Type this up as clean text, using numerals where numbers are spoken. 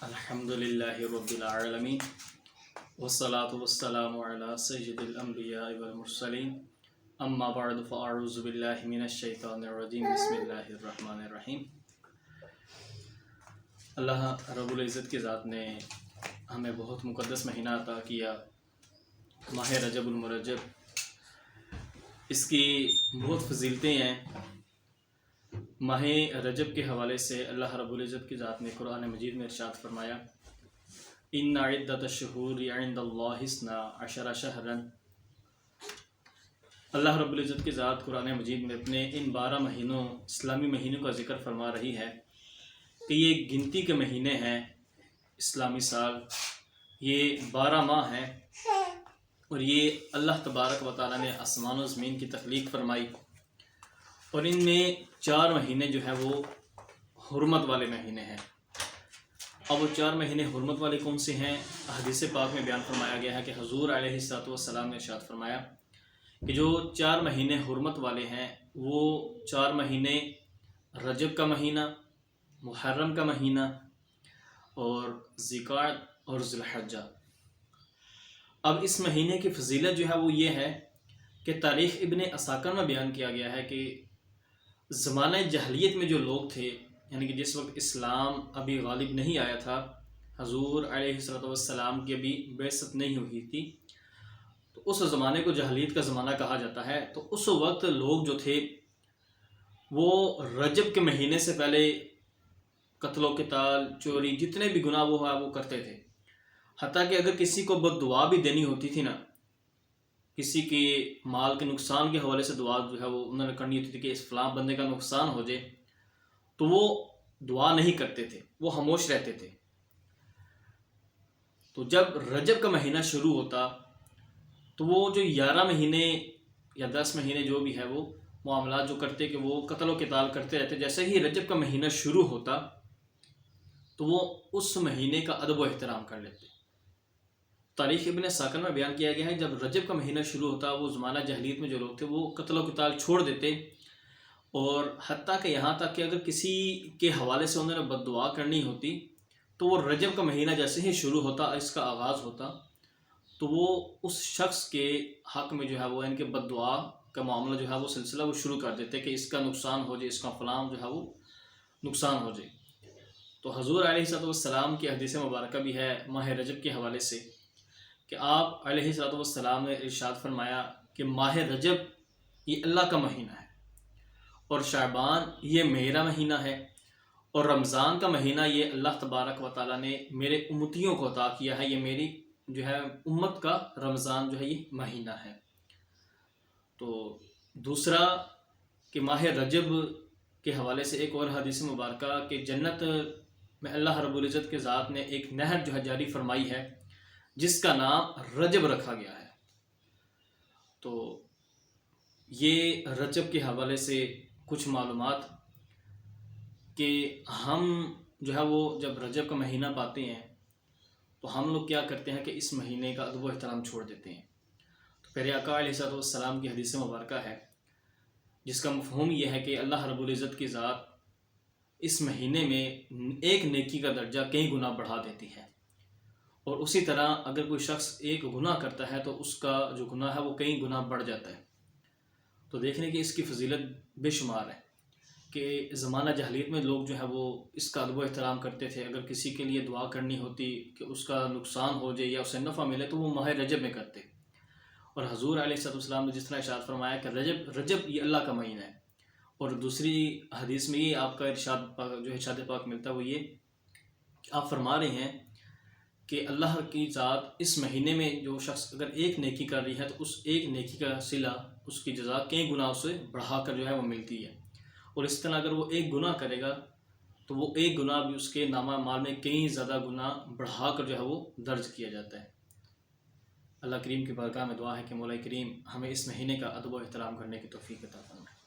الحمدللہ رب العالمین والصلاة والسلام علی سید الانبیاء والمرسلین اما بعد فاعوذ باللہ من الشیطان الرجیم بسم اللہ الرحمن الرحیم۔ اللہ رب العزت کی ذات نے ہمیں بہت مقدس مہینہ عطا کیا، ماہ رجب المرجب۔ اس کی بہت فضیلتیں ہیں۔ ماہ رجب کے حوالے سے اللہ رب العزت کی ذات نے قرآن مجید میں ارشاد فرمایا، ان عدۃ الشہور عند اللہ 12 شہرا۔ اللہ رب العزت کی ذات قرآن مجید میں اپنے ان 12 مہینوں، اسلامی مہینوں کا ذکر فرما رہی ہے کہ یہ گنتی کے مہینے ہیں۔ اسلامی سال یہ 12 ماہ ہیں، اور یہ اللہ تبارک و تعالیٰ نے آسمان و زمین کی تخلیق فرمائی، اور ان میں 4 مہینے جو ہے وہ حرمت والے مہینے ہیں۔ اب وہ 4 مہینے حرمت والے کون سے ہیں؟ حدیث پاک میں بیان فرمایا گیا ہے کہ حضور علیہ السلام نے ارشاد فرمایا کہ جو 4 مہینے حرمت والے ہیں وہ 4 مہینے رجب کا مہینہ، محرم کا مہینہ، اور ذوالقعدہ اور ذوالحجہ۔ اب اس مہینے کی فضیلت جو ہے وہ یہ ہے کہ تاریخ ابن عساکر میں بیان کیا گیا ہے کہ زمانہ جاہلیت میں جو لوگ تھے، یعنی کہ جس وقت اسلام ابھی غالب نہیں آیا تھا، حضور علیہ السلام کی ابھی بعثت نہیں ہوئی تھی، تو اس زمانے کو جاہلیت کا زمانہ کہا جاتا ہے۔ تو اس وقت لوگ جو تھے وہ رجب کے مہینے سے پہلے قتل و قتال، چوری، جتنے بھی گناہ وہ کرتے تھے۔ حتیٰ کہ اگر کسی کو بد دعا بھی دینی ہوتی تھی نا، کسی کے مال کے نقصان کے حوالے سے دعا جو ہے وہ انہوں نے کرنی ہوتی تھی کہ اس فلاں بندے کا نقصان ہو جائے، تو وہ دعا نہیں کرتے تھے، وہ خاموش رہتے تھے۔ تو جب رجب کا مہینہ شروع ہوتا تو وہ جو 11 مہینے یا 10 مہینے جو بھی ہے وہ معاملات جو کرتے کہ وہ قتل و قتال کرتے رہتے۔ جیسے ہی رجب کا مہینہ شروع ہوتا تو وہ اس مہینے کا ادب و احترام کر لیتے۔ تاریخ ابن عساکر میں بیان کیا گیا ہے جب رجب کا مہینہ شروع ہوتا وہ زمانہ جاہلیت میں جو لوگ تھے وہ قتل و قتال چھوڑ دیتے، اور حتیٰ کہ یہاں تک کہ اگر کسی کے حوالے سے انہوں نے بد دعا کرنی ہوتی تو وہ رجب کا مہینہ جیسے ہی شروع ہوتا، اس کا آغاز ہوتا، تو وہ اس شخص کے حق میں جو ہے وہ ان کے بد دعا کا معاملہ جو ہے وہ سلسلہ وہ شروع کر دیتے کہ اس کا نقصان ہو جائے، اس کا فلاں جو ہے وہ نقصان ہو جائے۔ تو حضور علیہ السلام کی حدیث مبارکہ بھی ہے ماہ رجب کے حوالے سے کہ آپ علیہ السلام نے ارشاد فرمایا کہ ماہ رجب یہ اللہ کا مہینہ ہے، اور شعبان یہ میرا مہینہ ہے، اور رمضان کا مہینہ یہ اللہ تبارک و تعالیٰ نے میرے امتیوں کو عطا کیا ہے، یہ میری جو ہے امت کا رمضان جو ہے یہ مہینہ ہے۔ تو دوسرا کہ ماہ رجب کے حوالے سے ایک اور حدیث مبارکہ کہ جنت میں اللہ رب العزت کے ذات نے ایک نہر جو ہے جاری فرمائی ہے جس کا نام رجب رکھا گیا ہے۔ تو یہ رجب کے حوالے سے کچھ معلومات کہ ہم جو ہے وہ جب رجب کا مہینہ پاتے ہیں تو ہم لوگ کیا کرتے ہیں کہ اس مہینے کا ادب و احترام چھوڑ دیتے ہیں۔ تو پیارے آقا علیہ السلام کی حدیث مبارکہ ہے جس کا مفہوم یہ ہے کہ اللہ رب العزت کی ذات اس مہینے میں ایک نیکی کا درجہ کئی گنا بڑھا دیتی ہے، اور اسی طرح اگر کوئی شخص ایک گناہ کرتا ہے تو اس کا جو گناہ ہے وہ کئی گنا بڑھ جاتا ہے۔ تو دیکھنے کی اس کی فضیلت بے شمار ہے کہ زمانہ جاہلیت میں لوگ جو ہے وہ اس کا ادب و احترام کرتے تھے۔ اگر کسی کے لیے دعا کرنی ہوتی کہ اس کا نقصان ہو جائے یا اسے نفع ملے تو وہ ماہ رجب میں کرتے، اور حضور علیہ السلام نے جس طرح ارشاد فرمایا کہ رجب یہ اللہ کا مہینہ ہے، اور دوسری حدیث میں یہ آپ کا ارشاد پاک ملتا ہے وہ یہ کہ آپ فرما رہے ہیں کہ اللہ کی ذات اس مہینے میں جو شخص اگر ایک نیکی کر رہی ہے تو اس ایک نیکی کا صلہ، اس کی جزا کئی گنا اسے بڑھا کر جو ہے وہ ملتی ہے، اور اس طرح اگر وہ ایک گناہ کرے گا تو وہ ایک گناہ بھی اس کے نامہ مال میں کئی زیادہ گناہ بڑھا کر جو ہے وہ درج کیا جاتا ہے۔ اللہ کریم کی بارگاہ میں دعا ہے کہ مولا کریم ہمیں اس مہینے کا ادب و احترام کرنے کی توفیق عطا فرمائے۔